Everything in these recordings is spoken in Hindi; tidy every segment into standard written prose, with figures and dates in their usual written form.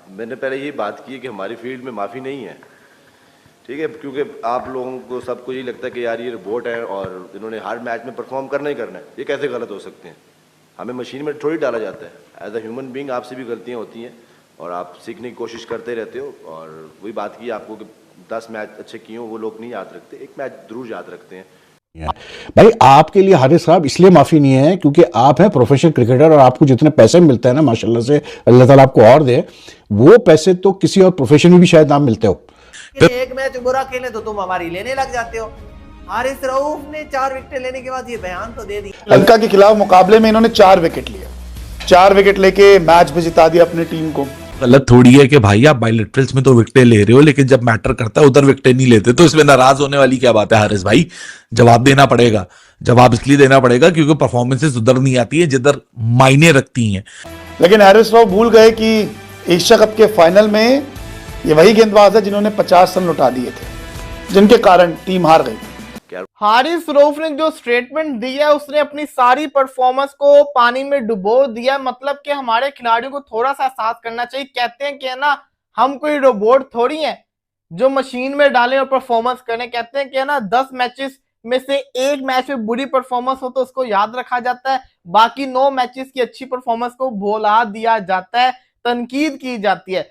मैंने पहले यही बात की है कि हमारी फील्ड में माफ़ी नहीं है, ठीक है, क्योंकि आप लोगों को सबको यही लगता है कि यार ये रोबोट है और इन्होंने हर मैच में परफॉर्म करना ही करना है। ये कैसे गलत हो सकते हैं? हमें मशीन में थोड़ी डाला जाता है। एज अ ह्यूमन बीइंग आपसे भी गलतियाँ होती हैं और आप सीखने की कोशिश करते रहते हो। और वही बात की आपको कि 10 मैच अच्छे किए हों वो लोग नहीं याद रखते, एक मैच जरूर याद रखते हैं। भाई आपके लिए हारिस साहब इसलिए माफी नहीं है क्योंकि आप हैं प्रोफेशनल क्रिकेटर और आपको जितने पैसे मिलते हैं ना माशाल्लाह से अल्लाह ताला आपको और दे, वो पैसे तो किसी और प्रोफेशन में भी शायद ना मिलते हो। एक मैच बुरा खेले तो तुम हमारी लेने लग जाते हो। हारिस रऊफ ने 4 विकेट लेने के बाद ये बयान तो दे दी। लंका के खिलाफ मुकाबले में इन्होंने 4 विकेट लिए, 4 विकेट लेके मैच भी जिता दिया अपनी टीम को। गलत थोड़ी है कि भाई आप बायलैटरल्स में तो विकेटें ले रहे हो लेकिन जब मैटर करता है उधर विकेटें नहीं लेते, तो इसमें नाराज होने वाली क्या बात है हारिस भाई? जवाब देना पड़ेगा। जवाब इसलिए देना पड़ेगा क्योंकि परफॉर्मेंसेस उधर नहीं आती है जिधर मायने रखती हैं। लेकिन हारिस राव भूल गए कि एशिया कप के फाइनल में ये वही गेंदबाज है जिन्होंने 50 रन लौटा दिए थे, जिनके कारण टीम हार गई। हारिस रऊफ ने जो स्टेटमेंट दिया उसने अपनी सारी परफॉर्मेंस को पानी में डुबो दिया। मतलब कि हमारे खिलाड़ियों को थोड़ा सा एहसास करना चाहिए। कहते हैं कि ना हम कोई रोबोट थोड़ी हैं जो मशीन में डालें और परफॉर्मेंस करें। कहते हैं कि ना 10 मैचेस में से एक मैच में बुरी परफॉर्मेंस हो तो उसको याद रखा जाता है, बाकी 9 मैचेस की अच्छी परफॉर्मेंस को भुला दिया जाता है, तनकीद की जाती है।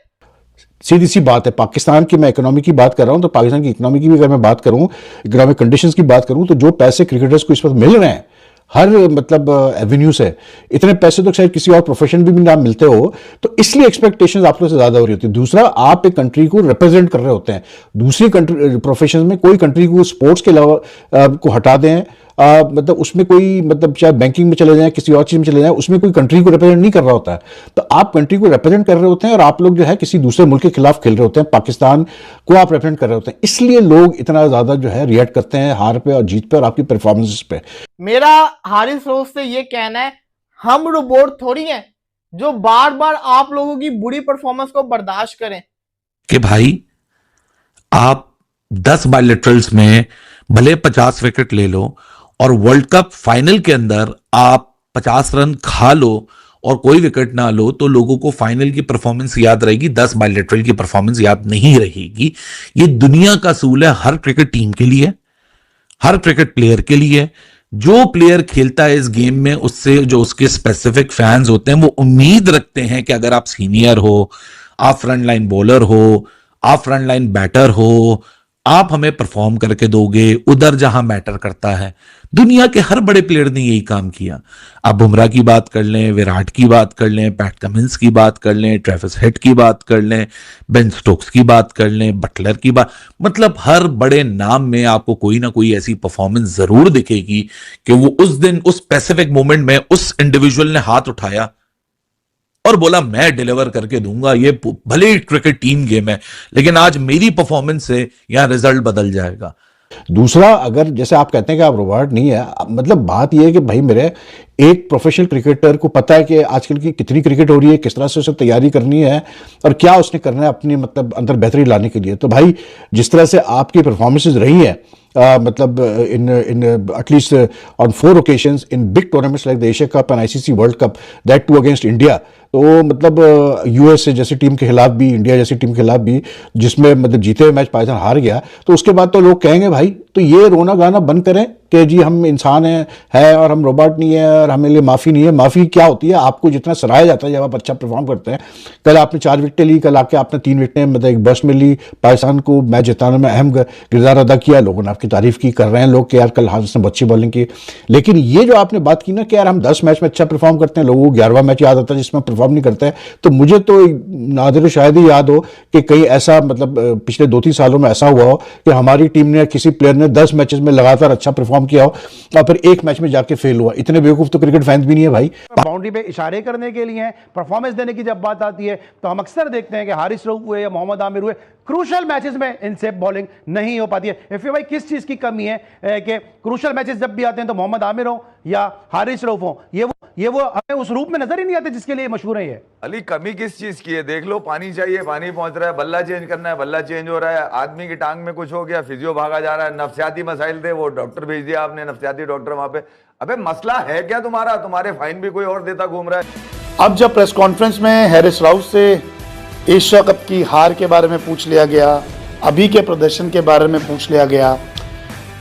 सीधी सी बात है, पाकिस्तान की मैं इकोनॉमी की बात कर रहा हूं तो पाकिस्तान की इकोनॉमी की भी अगर मैं बात करूं, इकोनॉमिक कंडीशंस की बात करूं, तो जो पैसे क्रिकेटर्स को इस वक्त मिल रहे हैं हर मतलब एवेन्यू से, इतने पैसे तो शायद किसी और प्रोफेशन भी ना मिलते हो, तो इसलिए एक्सपेक्टेशंस आप लोगों से ज्यादा हो रही होती है। दूसरा, आप एक कंट्री को रिप्रेजेंट कर रहे होते हैं। दूसरी कंट्री प्रोफेशन में कोई कंट्री को स्पोर्ट्स के अलावा को हटा दें, मतलब उसमें कोई मतलब चाहे बैंकिंग में चले जाएं, किसी और चीज में चले जाएं, उसमें कोई कंट्री को रिप्रेजेंट नहीं कर रहा होता है। तो आप कंट्री को रिप्रेजेंट कर रहे होते हैं और आप लोग जो है किसी दूसरे मुल्क के खिलाफ खेल रहे होते हैं, पाकिस्तान को आप रिप्रेजेंट कर रहे होते हैं। इसलिए लोग इतना ज्यादा जो है रिएक्ट करते हैं हार पे और जीत पे और आपकी परफॉर्मेंस पे। मेरा हारिस रऊफ से ये कहना है, हम रोबोट थोड़ी हैं जो बार बार आप लोगों की बुरी परफॉर्मेंस को बर्दाश्त करें। कि भाई आप 10 बायलैटरल्स में भले 50 विकेट ले लो और वर्ल्ड कप फाइनल के अंदर आप 50 रन खा लो और कोई विकेट ना लो, तो लोगों को फाइनल की परफॉर्मेंस याद रहेगी, 10 बायलैटरल की परफॉर्मेंस याद नहीं रहेगी। ये दुनिया का असूल है हर क्रिकेट टीम के लिए, हर क्रिकेट प्लेयर के लिए। जो प्लेयर खेलता है इस गेम में, उससे जो उसके स्पेसिफिक फैंस होते हैं वो उम्मीद रखते हैं कि अगर आप सीनियर हो, आप फ्रंट लाइन बॉलर हो, आप फ्रंट लाइन बैटर हो, आप हमें परफॉर्म करके दोगे उधर जहां मैटर करता है। दुनिया के हर बड़े प्लेयर ने यही काम किया। आप बुमराह की बात कर लें, विराट की बात कर लें, पैट कमिंस की बात कर लें, ट्रेविस हेड की बात कर लें, बेन स्टोक्स की बात कर लें, बटलर की बात, मतलब हर बड़े नाम में आपको कोई ना कोई ऐसी परफॉर्मेंस जरूर दिखेगी कि वो उस दिन उस स्पेसिफिक मोमेंट में उस इंडिविजुअल ने हाथ उठाया और बोला मैं डिलीवर करके दूंगा। ये भले ही क्रिकेट टीम गेम है लेकिन आज मेरी परफॉर्मेंस से यहां रिजल्ट बदल जाएगा। दूसरा, अगर जैसे आप कहते हैं कि आप रोबोट नहीं है, मतलब बात यह है कि भाई मेरे एक प्रोफेशनल क्रिकेटर को पता है कि आजकल की कितनी क्रिकेट हो रही है, किस तरह से उसे तैयारी करनी है और क्या उसने करना है अपनी मतलब अंदर बेहतरी लाने के लिए। तो भाई जिस तरह से आपकी परफॉर्मेंसेज रही हैं, मतलब in at least on 4 occasions in big tournaments like the Asia Cup and ICC World Cup, that too against India, तो मतलब यूएसए जैसी टीम के खिलाफ भी, इंडिया जैसी टीम के खिलाफ भी, जिसमें मतलब जीते हुए मैच पाकिस्तान हार गया, तो उसके बाद तो लोग कहेंगे भाई तो ये रोना गाना बंद करें कि जी हम इंसान है और हम रोबोट नहीं है और हमें लिए माफ़ी नहीं है। माफ़ी क्या होती है? आपको जितना सराहा जाता है जब आप अच्छा परफॉर्म करते हैं। कल आपने 4 विकेटें ली, कल आके आपने 3 विकेटें मतलब एक बर्स्ट में ली, पाकिस्तान को मैच जिताने में अहम किरदार अदा किया। लोगों ने आपकी तारीफ की, कर रहे हैं लोग कि यार कल हारिस ने अच्छी बॉलिंग की। लेकिन ये जो आपने बात की ना कि यार हम 10 मैच में अच्छा परफॉर्म करते हैं, लोगों को 11वां मैच याद आता है जिसमें परफॉर्म नहीं करते हैं, तो मुझे तो नादिर शायद ही याद हो कि कहीं ऐसा मतलब पिछले 2-3 सालों में ऐसा हुआ हो कि हमारी टीम ने, किसी प्लेयर ने 10 मैचेस में लगातार अच्छा परफॉर्म किया हो और फिर एक मैच में जाके फेल हुआ। इतने बेवकूफ तो क्रिकेट फैंस भी नहीं है भाई। बाउंड्री पे इशारे करने के लिए हैं, परफॉर्मेंस देने की जब बात आती है तो हम अक्सर देखते हैं कि हारिस रऊफ हुए या मोहम्मद आमिर हुए, क्रूशल मैचेस में इनसे बॉलिंग नहीं हो पाती है। इफ़ी भाई किस चीज की कमी है कि क्रूशल मैचेस जब भी आते हैं तो मोहम्मद आमिर हो या हारिस रऊफ हो, ये वो हमें उस रूप में नजर ही नहीं आते जिसके लिए मशहूर है। ये अली कमी किस चीज की है? देख लो, पानी चाहिए, पानी पहुंच रहा है, बल्ला चेंज करना है, बल्ला चेंज हो रहा है, आदमी की टांग में कुछ हो गया, फिजियो भागा जा रहा है, नफ्सियाती मसाइल थे, वो डॉक्टर भेज दिया आपने, नफ्सियाती डॉक्टर वहां पे। अबे मसला है क्या तुम्हारे फाइन भी कोई और देता घूम रहा है। अब जब प्रेस कॉन्फ्रेंस में हारिस राव से एशिया कप की हार के बारे में पूछ लिया गया, अभी के प्रदर्शन के बारे में पूछ लिया गया,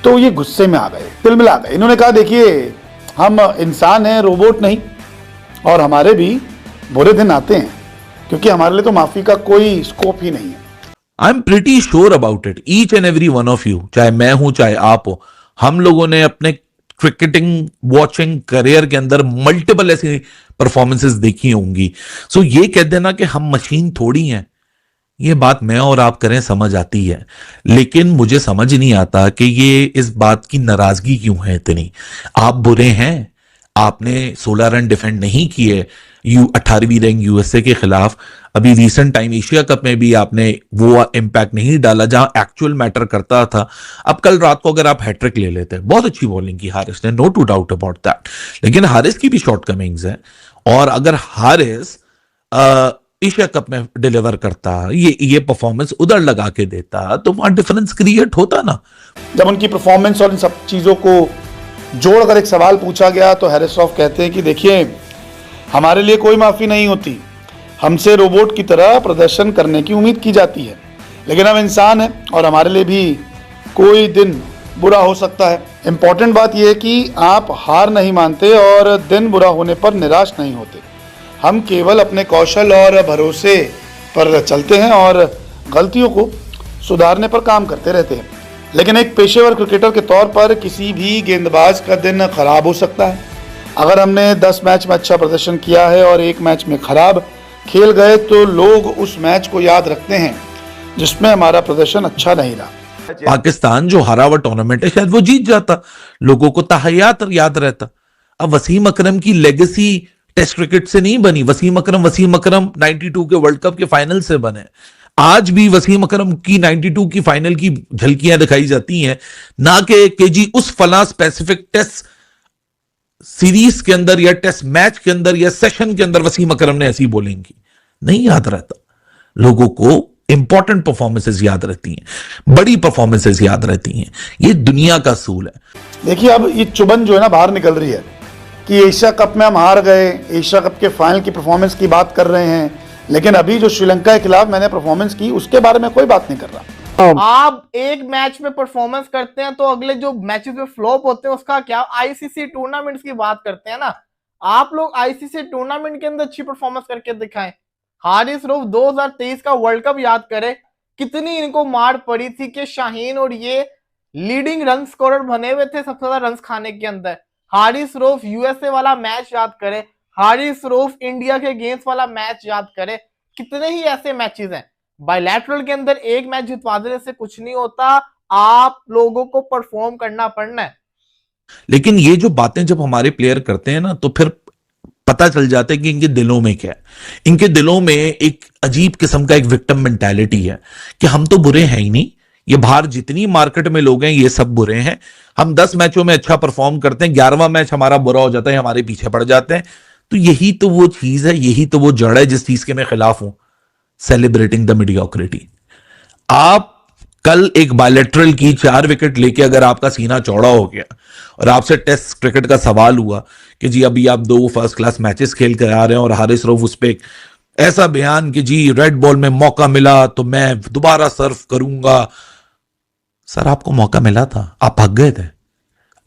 तो ये गुस्से में आ गए, तिलमिला गए। इन्होंने कहा देखिए हम इंसान हैं, रोबोट नहीं, और हमारे भी बुरे दिन आते हैं, क्योंकि हमारे लिए तो माफी का कोई स्कोप ही नहीं है। I am pretty sure about it, each and every one of you, चाहे मैं हूं चाहे आप हो, हम लोगों ने अपने क्रिकेटिंग वॉचिंग करियर के अंदर मल्टीपल ऐसी परफॉर्मेंसेस देखी होंगी। सो ये कह देना कि हम मशीन थोड़ी हैं, ये बात मैं और आप करें समझ आती है, लेकिन मुझे समझ नहीं आता कि ये इस बात की नाराजगी क्यों है इतनी। आप बुरे हैं, आपने 16 रन डिफेंड नहीं किए 18वीं रैंक यूएसए के खिलाफ। अभी रिसेंट टाइम एशिया कप में भी आपने वो इंपैक्ट नहीं डाला जहां एक्चुअल मैटर करता था। अब कल रात को अगर आप हैट्रिक ले लेते, बहुत अच्छी बॉलिंग की हारिस ने, no two doubt about that, लेकिन हारिस की भी शॉर्टकमिंग्स हैं, और अगर हारिस एशिया कप में डिलीवर करता, ये परफॉर्मेंस उधर लगा के देता, तो वहां डिफरेंस क्रिएट होता ना। जब उनकी परफॉर्मेंस और इन सब चीज़ों को जोड़कर एक सवाल पूछा गया तो हैरिस रऊफ कहते हैं कि देखिए हमारे लिए कोई माफ़ी नहीं होती, हमसे रोबोट की तरह प्रदर्शन करने की उम्मीद की जाती है, लेकिन हम इंसान हैं और हमारे लिए भी कोई दिन बुरा हो सकता है। इम्पॉर्टेंट बात यह है कि आप हार नहीं मानते और दिन बुरा होने पर निराश नहीं होते। हम केवल अपने कौशल और भरोसे पर चलते हैं और गलतियों को सुधारने पर काम करते रहते हैं। लेकिन एक पेशेवर क्रिकेटर के तौर पर किसी भी गेंदबाज का दिन खराब हो सकता है। अगर हमने 10 मैच में अच्छा प्रदर्शन किया है और एक मैच में खराब खेल गए तो लोग उस मैच को याद रखते हैं जिसमें हमारा प्रदर्शन अच्छा नहीं रहा। पाकिस्तान जो हारा हुआ टूर्नामेंट है शायद वो जीत जाता, लोगों को तहयात याद रहता। अब वसीम अकरम की लेगेसी टेस्ट क्रिकेट से नहीं बनी। वसीम अकरम 92 के वर्ल्ड कप के फाइनल से बने। आज भी वसीम अकरम की 92 की फाइनल की झलकियां दिखाई जाती हैं, ना कि जी उस फला स्पेसिफिक टेस्ट सीरीज के अंदर या टेस्ट मैच के अंदर या सेशन के अंदर वसीम अकरम ने ऐसी बॉलिंग की। नहीं याद रहता, लोगों को इंपॉर्टेंट परफॉर्मेंसेस याद रहती हैं, बड़ी परफॉर्मेंसेस याद रहती हैं। ये दुनिया का असूल है। देखिए अब ये चुभन जो है ना बाहर निकल रही है कि एशिया कप में हम हार गए, एशिया कप के फाइनल की परफॉर्मेंस की बात कर रहे हैं, लेकिन अभी जो श्रीलंका के खिलाफ मैंने परफॉर्मेंस की उसके बारे में कोई बात नहीं कर रहा। आप एक मैच में परफॉर्मेंस करते हैं तो अगले जो मैचेस में फ्लॉप होते हैं उसका क्या? आईसीसी टूर्नामेंट्स की बात करते हैं ना, आप लोग आईसीसी टूर्नामेंट के अंदर अच्छी परफॉर्मेंस करके दिखाएं। हारिस रऊफ 2023 का वर्ल्ड कप याद करें, कितनी इनको मार पड़ी थी कि शाहीन और ये लीडिंग रन स्कोरर बने हुए थे सबसे ज्यादा रन खाने के अंदर। हारिस रऊफ यूएसए वाला मैच याद करें, हारिस रऊफ इंडिया के अगेंस्ट वाला मैच याद करें, कितने ही ऐसे मैचेस हैं। बायलैटरल के अंदर एक मैच जितवा देने से कुछ नहीं होता, आप लोगों को परफॉर्म करना पड़ना है। लेकिन ये जो बातें जब हमारे प्लेयर करते हैं ना तो फिर पता चल जाता है कि इनके दिलों में क्या है। इनके दिलों में एक अजीब किस्म का एक विक्टिम मेंटालिटी है कि हम तो बुरे हैं ही नहीं, ये बाहर जितनी मार्केट में लोग हैं ये सब बुरे हैं। हम 10 मैचों में अच्छा परफॉर्म करते हैं, 11वां मैच हमारा बुरा हो जाता है, हमारे पीछे पड़ जाते हैं। तो यही तो वो चीज है, यही तो वो जड़ है जिस चीज के मैं खिलाफ हूं, सेलिब्रेटिंग द मीडियोक्रिटी। आप कल एक बायलैटरल की 4 विकेट लेके अगर आपका सीना चौड़ा हो गया और आपसे टेस्ट क्रिकेट का सवाल हुआ कि जी अभी आप 2 फर्स्ट क्लास मैचेस खेल कर आ रहे हैं और हारिस रऊफ उस पर ऐसा बयान कि जी रेड बॉल में मौका मिला तो मैं दोबारा सर्व करूंगा। सर आपको मौका मिला था, आप भाग गए थे।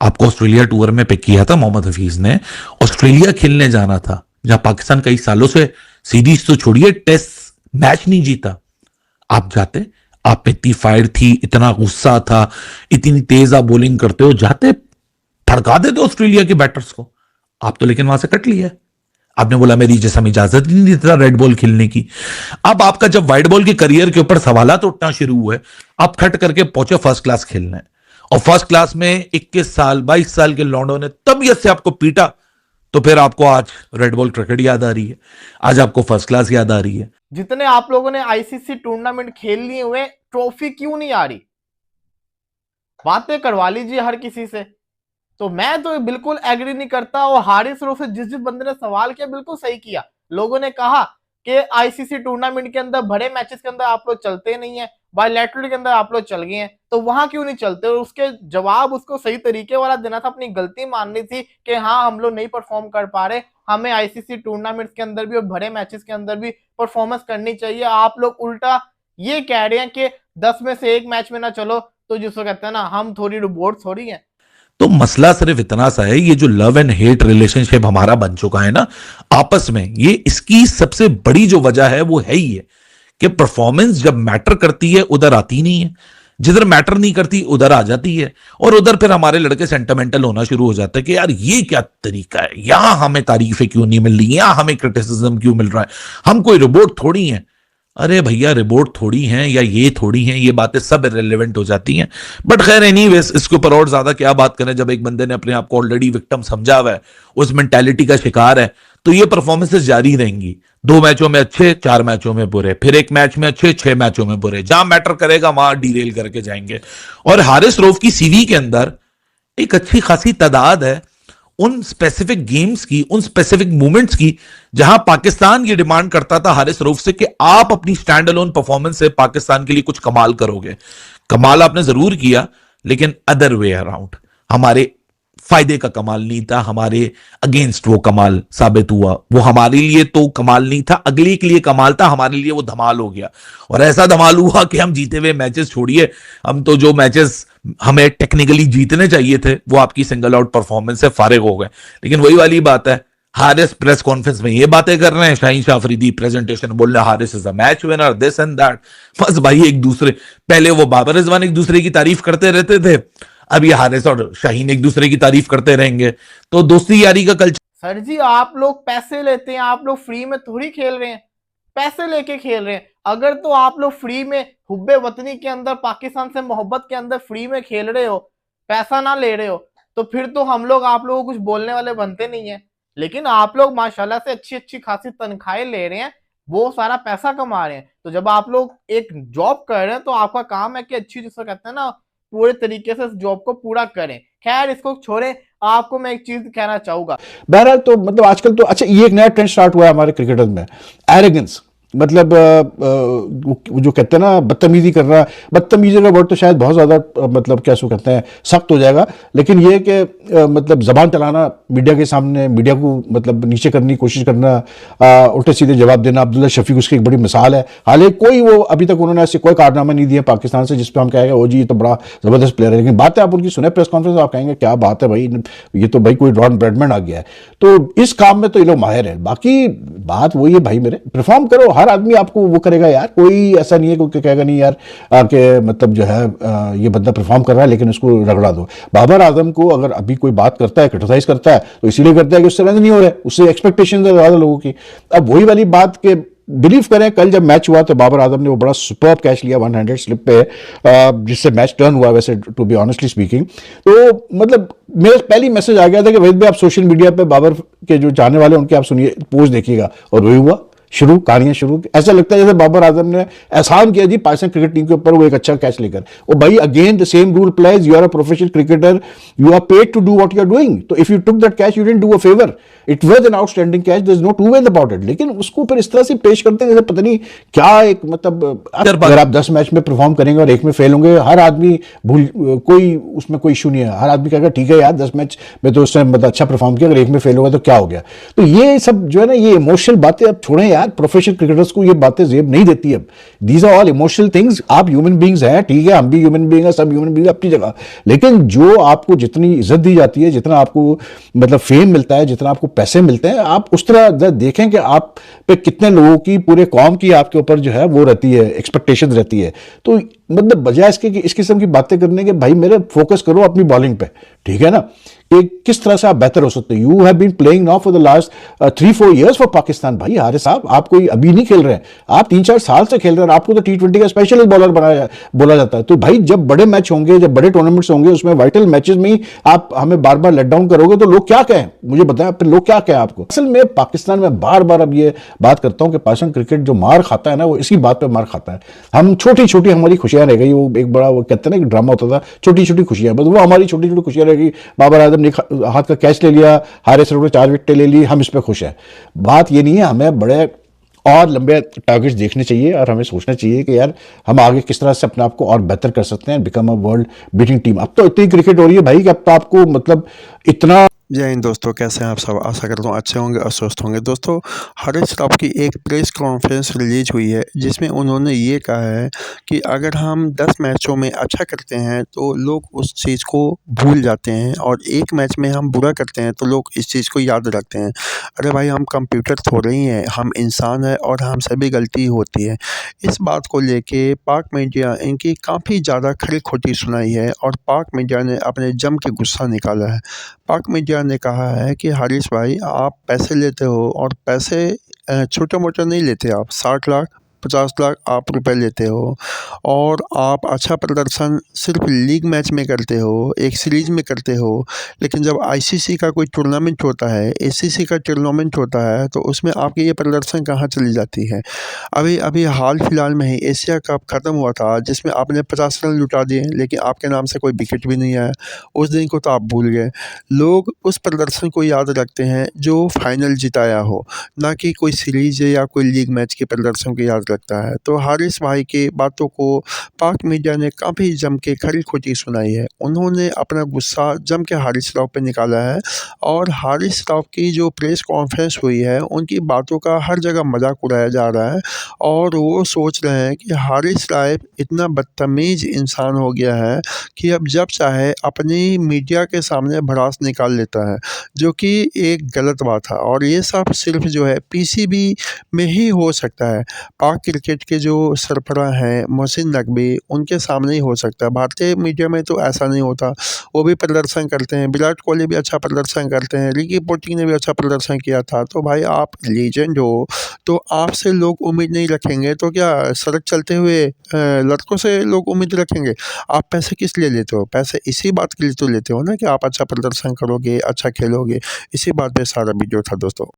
आपको ऑस्ट्रेलिया टूर में पिक किया था मोहम्मद हफीज ने, ऑस्ट्रेलिया खेलने जाना था जहां पाकिस्तान कई सालों से सीरीज तो छोड़िए टेस्ट मैच नहीं जीता। आप जाते, आप इतनी फायर थी, इतना गुस्सा था, इतनी तेज आप बॉलिंग करते हो, जाते फड़का देते ऑस्ट्रेलिया के बैटर्स को। आप तो लेकिन वहां से कट लिया। आपने बोला मेरी जिस्म इजाजत नहीं देता रेड बॉल खेलने की। अब आपका जब वाइट बॉल के करियर के ऊपर सवालात उठना शुरू हुए, आप खट करके पहुंचे फर्स्ट क्लास खेलने, और फर्स्ट क्लास में 21 साल 22 साल के लौंडों ने तबीयत से आपको पीटा, तो फिर आपको आज रेड बॉल क्रिकेट याद आ रही है, आज आपको फर्स्ट क्लास याद आ रही है। जितने आप लोगों ने आईसीसी टूर्नामेंट खेल लिए हुए, ट्रॉफी क्यों नहीं आ रही? बातें करवा लीजिए हर किसी से। तो मैं तो बिल्कुल एग्री नहीं करता। और हारिस रऊफ से जिस बंदे ने सवाल किया बिल्कुल सही किया। लोगों ने कहा कि आईसीसी टूर्नामेंट के अंदर बड़े मैचेस के अंदर आप लोग चलते नहीं है, बायलैटरल के अंदर आप लोग चल गए हैं, तो वहां क्यों नहीं चलते? और उसके जवाब उसको सही तरीके वाला देना था, अपनी गलती माननी थी कि हाँ हम लोग नहीं परफॉर्म कर पा रहे, हमें आईसीसी टूर्नामेंट्स के अंदर भी और बड़े मैचेस के अंदर भी परफॉर्मेंस करनी चाहिए। आप लोग उल्टा ये कह रहे हैं कि 10 में से 1 मैच में ना चलो तो जिसको कहते हैं ना हम थोड़ी रोबोट थोड़ी हैं। तो मसला सिर्फ इतना सा है, ये जो लव एंड हेट रिलेशनशिप हमारा बन चुका है ना आपस में, ये इसकी सबसे बड़ी जो वजह है वो है ही है कि परफॉर्मेंस जब मैटर करती है उधर आती नहीं है, जिधर मैटर नहीं करती उधर आ जाती है, और उधर फिर हमारे लड़के सेंटिमेंटल होना शुरू हो जाता है कि यार ये क्या तरीका है, यहां हमें तारीफें क्यों नहीं मिल रही, यहां हमें क्रिटिसिज्म क्यों मिल रहा है, हम कोई रोबोट थोड़ी हैं। अरे भैया रोबोट थोड़ी हैं या ये थोड़ी हैं, ये बातें सब इरेलेवेंट हो जाती हैं। बट खैर एनीवेज, इसके ऊपर और ज्यादा क्या बात करें, जब एक बंदे ने अपने आप को ऑलरेडी विक्टिम समझा हुआ है, उस मेंटालिटी का शिकार है, तो ये परफॉर्मेंसेस जारी रहेंगी। 2 मैचों में अच्छे, 4 मैचों में बुरे, फिर 1 मैच में अच्छे, 6 मैचों में बुरे, जहां मैटर करेगा वहां डीरेल करके जाएंगे। और हारिस रऊफ की सीवी के अंदर एक अच्छी खासी तादाद है उन स्पेसिफिक गेम्स की, उन स्पेसिफिक मूवमेंट्स की, जहां पाकिस्तान ये डिमांड करता था हारिस रऊफ से कि आप अपनी स्टैंड अलोन परफॉर्मेंस से पाकिस्तान के लिए कुछ कमाल करोगे। कमाल आपने जरूर किया, लेकिन अदर वे अराउंड, हमारे फायदे का कमाल नहीं था, हमारे अगेंस्ट वो कमाल साबित हुआ। वो हमारे लिए तो कमाल नहीं था, अगले के लिए कमाल था, हमारे लिए वो धमाल हो गया। और ऐसा धमाल हुआ कि हम जीते हुए मैचेस छोड़िए, हम तो जो मैचेस हमें टेक्निकली जीतने चाहिए थे वो आपकी सिंगल आउट परफॉर्मेंस से फारिग हो गए। लेकिन वही वाली बात है, हारिस प्रेस कॉन्फ्रेंस में ये बातें कर रहे हैं, शाहीन शाह अफरीदी प्रेजेंटेशन बोल रहे हैं Haris is a match winner, this and that. बस भाई एक दूसरे, पहले वो बाबर रिजवान एक दूसरे की तारीफ करते रहते थे, अब ये हारिस और शाहीन एक दूसरे की तारीफ करते रहेंगे, तो दोस्ती यारी का कल्चर। सर जी आप लोग पैसे लेते हैं, आप लोग फ्री में थोड़ी खेल रहे हैं, पैसे लेके खेल रहे हैं। अगर तो आप लोग फ्री में हुब्बे वतनी के अंदर, पाकिस्तान से मोहब्बत के अंदर फ्री में खेल रहे हो, पैसा ना ले रहे हो, तो फिर तो हम लोग आप लोगों को कुछ बोलने वाले बनते नहीं है। लेकिन आप लोग माशाल्लाह से अच्छी अच्छी खासी तनख्वाहें ले रहे हैं, वो सारा पैसा कमा रहे हैं। तो जब आप लोग एक जॉब कर रहे हैं तो आपका काम है कि अच्छी, जिसको कहते हैं ना, पूरे तरीके से इस जॉब को पूरा करें। खैर इसको छोड़ें, आपको मैं एक चीज कहना चाहूंगा। बहरहाल तो मतलब आजकल तो अच्छा ये एक नया ट्रेंड स्टार्ट हुआ है हमारे क्रिकेटर्स में, एरोगेंस, मतलब जो कहते हैं ना बदतमीजी कर रहा है। बदतमीजी का वर्ड तो शायद बहुत ज़्यादा मतलब क्या सो कहते हैं सख्त हो जाएगा, लेकिन ये कि मतलब ज़बान चलाना मीडिया के सामने, मीडिया को मतलब नीचे करने की कोशिश करना, उल्टे सीधे जवाब देना। अब्दुल्ला शफीक उसकी एक बड़ी मिसाल है। हालांकि कोई वो अभी तक उन्होंने ऐसे कोई कारनामा नहीं दिया पाकिस्तान से जिस पर हम कहेंगे ओ जी ये तो बड़ा ज़बरदस्त प्लेयर है, लेकिन बात है आप उनकी सुने प्रेस कॉन्फ्रेंस, आप कहेंगे क्या बात है भाई, ये तो भाई कोई रॉन ब्रैडमैन आ गया है। तो इस काम में तो ये लोग माहिर है। बाकी बात वही है भाई, मेरे परफॉर्म करो, हर आदमी आपको वो करेगा यार, कोई ऐसा नहीं है कोई कहेगा नहीं यार कि मतलब जो है ये बंदा परफॉर्म कर रहा है लेकिन उसको रगड़ा दो। बाबर आजम को अगर अभी कोई बात करता है, क्रिटिसाइज करता है, तो इसीलिए करता है कि उससे रन नहीं हो रहा है, उससे एक्सपेक्टेशन है ज़्यादा लोगों की। अब वही वाली बात के बिलीव करें, कल जब मैच हुआ तो बाबर आजम ने वो बड़ा सुपर्ब कैच लिया 100 स्लिप पे, जिससे मैच टर्न हुआ वैसे टू बी ऑनेस्टली स्पीकिंग। तो मतलब मेरा पहली मैसेज आ गया था कि वहीद भाई आप सोशल मीडिया पे बाबर के जो चाहने वाले उनके आप सुनिए, पोस्ट देखिएगा, और वही हुआ, शुरू कहानियां शुरू। ऐसा लगता है जैसे बाबर आजम ने एहसान किया जी पाकिस्तान क्रिकेट टीम के ऊपर वो एक अच्छा कैच लेकर। और भाई again the same rule applies, you are a professional cricketer, you are paid to do what you are doing. तो if you took that catch you didn't do a favour, it was an outstanding catch, there is no two way about it. लेकिन उसको फिर इस तरह से पेश करते हैं जैसे पता नहीं क्या एक मतलब, अगर आप 10 मैच में परफॉर्म करेंगे और एक में फेल होंगे, हर आदमी भूल, कोई उसमें कोई इशू नहीं है, हर आदमी कहेगा ठीक है यार 10 मैच में तो उस टाइम मतलब अच्छा परफॉर्म किया, अगर एक में फेल होगा तो क्या हो गया। तो ये सब जो है ना ये इमोशनल बातें अब छोड़ें यार, प्रोफेशनल क्रिकेटर्स को ये बातें जेब नहीं देती अब। These are all emotional things. आप ह्यूमन बींग्स हैं, ठीक है, हम भी ह्यूमन बींग हैं, सब ह्यूमन बींग अपनी जगह, लेकिन जो आपको जितनी इज्जत दी जाती है, जितना आपको मतलब फेम मिलता है, जितना आपको पैसे मिलते हैं, आप उस तरह देखें कि आप पे कितने लोगों की, पूरे कौम की आपके ऊपर जो है वो रहती है, एक्सपेक्टेशन रहती है। तो मतलब बजाय इसके कि इस किस्म की बातें करने के, भाई मेरे फोकस करो अपनी बॉलिंग पे, ठीक है ना, कि किस तरह से आप बेहतर हो सकते हो। You have been playing now for the last 3-4 years for Pakistan. भाई हारिस साहब आप कोई अभी नहीं खेल रहे हैं, आप 3-4 साल से खेल रहे हैं, आपको तो T20 का स्पेशलिस्ट बॉलर बोला जाता है। तो भाई जब बड़े मैच होंगे, जब बड़े टूर्नामेंट्स होंगे, उसमें वाइटल मैचेस में ही आप हमें बार बार लेट डाउन करोगे तो लोग क्या कहें, मुझे बताएं फिर लोग क्या कहें आपको। असल में पाकिस्तान में बार बार अब ये बात करता हूं कि पाकिस्तान क्रिकेट जो मार खाता है ना, वो इसी बात पर मार खाता है। हम छोटी छोटी हमारी खुशियां रह गई, वो एक बड़ा वो कहते हैं ना ड्रामा होता था, छोटी छोटी खुशियां, बस वो हमारी छोटी छोटी खुशियां रह गई। बाबर आजम ने हाथ का कैच ले लिया, हारिस रऊफ ने 4 विकेटें ले ली, हम इस पर खुश हैं। बात ये नहीं है, हमें बड़े और लंबे टारगेट्स देखने चाहिए और हमें सोचना चाहिए कि यार हम आगे किस तरह से अपने आप को और बेहतर कर सकते हैं, become a world beating team. अब तो इतनी क्रिकेट हो रही है भाई कि अब तो आपको मतलब इतना जय हिंद दोस्तों, कैसे हैं आप सब। आशा करता हूँ अच्छे होंगे और स्वस्थ होंगे। दोस्तों, हरीश राव की एक प्रेस कॉन्फ्रेंस रिलीज हुई है जिसमें उन्होंने ये कहा है कि अगर हम 10 मैचों में अच्छा करते हैं तो लोग उस चीज़ को भूल जाते हैं, और एक मैच में हम बुरा करते हैं तो लोग इस चीज़ को याद रखते हैं। अरे भाई, हम कंप्यूटर थोड़े ही हैं, हम इंसान हैं और हम सभी गलती होती है। इस बात को लेके पाक मीडिया इनकी काफ़ी ज़्यादा खरी खोटी सुनाई है और पाक मीडिया ने अपने जम के गुस्सा निकाला है। पाक मीडिया ने कहा है कि हारिस भाई, आप पैसे लेते हो और पैसे छोटे-मोटे नहीं लेते आप, 60 लाख 50 लाख आप रुपए लेते हो, और आप अच्छा प्रदर्शन सिर्फ लीग मैच में करते हो, एक सीरीज़ में करते हो। लेकिन जब आईसीसी का कोई टूर्नामेंट होता है, एसीसी का टूर्नामेंट होता है, तो उसमें आपकी ये प्रदर्शन कहाँ चली जाती है। अभी अभी हाल फिलहाल में ही एशिया कप ख़त्म हुआ था जिसमें आपने 50 रन लुटा दिए, लेकिन आपके नाम से कोई विकेट भी नहीं आया। उस दिन को तो आप भूल गए। लोग उस प्रदर्शन को याद रखते हैं जो फाइनल जिताया हो, ना कि कोई सीरीज़ या कोई लीग मैच के प्रदर्शन को याद रखता है। तो हारिस भाई की बातों को पाक मीडिया ने काफ़ी जम के खरी खोटी सुनाई है। उन्होंने अपना गुस्सा जम के हारिस राव पे निकाला है, और हारिस राव की जो प्रेस कॉन्फ्रेंस हुई है उनकी बातों का हर जगह मजाक उड़ाया जा रहा है, और वो सोच रहे हैं कि हारिस राव इतना बदतमीज़ इंसान हो गया है कि अब जब चाहे अपनी मीडिया के सामने भड़ास निकाल लेता है, जो कि एक गलत बात है। और ये सब सिर्फ जो है पीसीबी में ही हो सकता है। पाक क्रिकेट के जो सरबराह हैं मोहसिन नकवी, उनके सामने ही हो सकता है। भारतीय मीडिया में तो ऐसा नहीं होता, वो भी प्रदर्शन करते हैं। विराट कोहली भी अच्छा प्रदर्शन करते हैं, रिकी पोंटिंग ने भी अच्छा प्रदर्शन किया था। तो भाई, आप लीजेंड हो तो आपसे लोग उम्मीद नहीं रखेंगे तो क्या सड़क चलते हुए लड़कों से लोग उम्मीद रखेंगे। आप पैसे किस लिए लेते हो? पैसे इसी बात के लिए तो लेते हो ना कि आप अच्छा प्रदर्शन करोगे, अच्छा खेलोगे। इसी बात पे सारा वीडियो था दोस्तों।